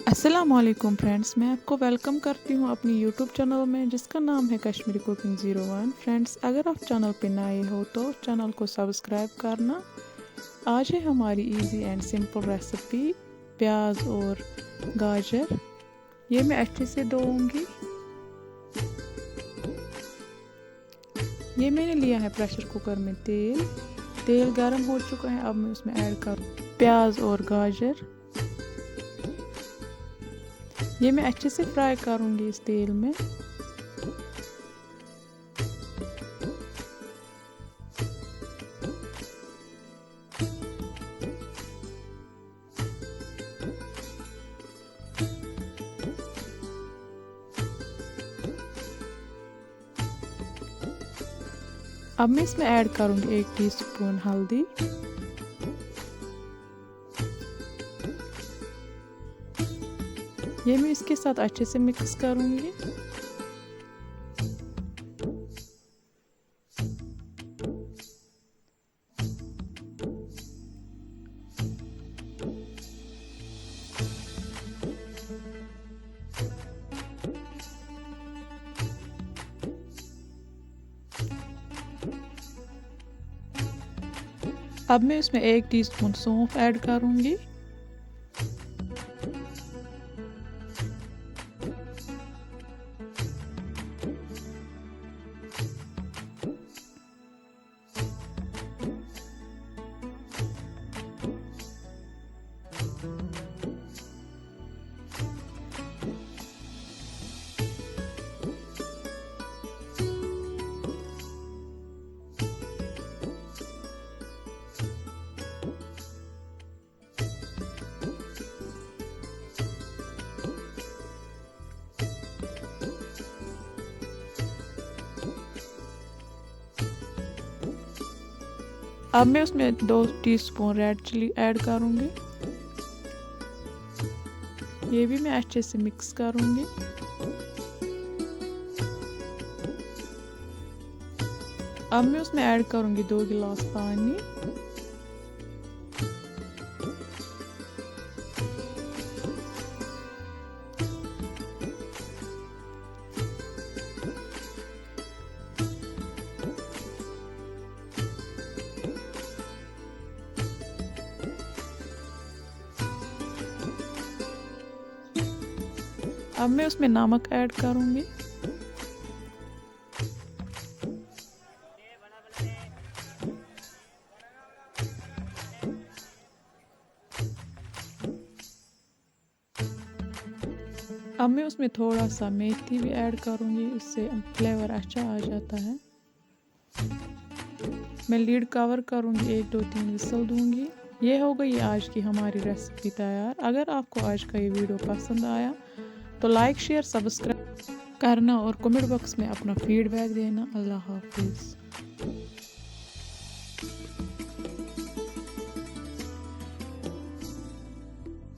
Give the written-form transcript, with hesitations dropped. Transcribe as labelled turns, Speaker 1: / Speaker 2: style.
Speaker 1: अस्सलामुअलैकुम फ्रेंड्स, मैं आपको वेलकम करती हूँ अपनी यूट्यूब चैनल में जिसका नाम है कश्मीरी कुकिंग 01। फ्रेंड्स, अगर आप चैनल पे नए हो तो चैनल को सब्सक्राइब करना। आज है हमारी इजी एंड सिंपल रेसिपी प्याज और गाजर। ये मैं अच्छे से धोऊंगी। ये मैंने लिया है प्रेशर कुकर में तेल गर्म हो चुका है। अब मैं उसमें ऐड करूँ प्याज और गाजर। ये मैं अच्छे से फ्राई करूंगी इस तेल में। अब मैं इसमें ऐड करूंगी 1 टीस्पून हल्दी, ये मैं इसके साथ अच्छे से मिक्स करूंगी। अब मैं इसमें 1 टीस्पून सौंफ ऐड करूंगी। अब मैं उसमें 2 टीस्पून रेड चिली ऐड करूंगी। ये भी मैं अच्छे से मिक्स करूंगी। अब मैं उसमें ऐड करूंगी 2 गिलास पानी। अब मैं उसमें नमक ऐड करूंगी। अब मैं उसमें थोड़ा सा मेथी भी ऐड करूंगी, इससे फ्लेवर अच्छा आ जाता है। मैं लीड कवर करूंगी, 1 2 3 विसल दूंगी। ये हो गई आज की हमारी रेसिपी तैयार। अगर आपको आज का ये वीडियो पसंद आया तो लाइक शेयर सब्सक्राइब करना और कमेंट बॉक्स में अपना फीडबैक देना। अल्लाह हाफिज़।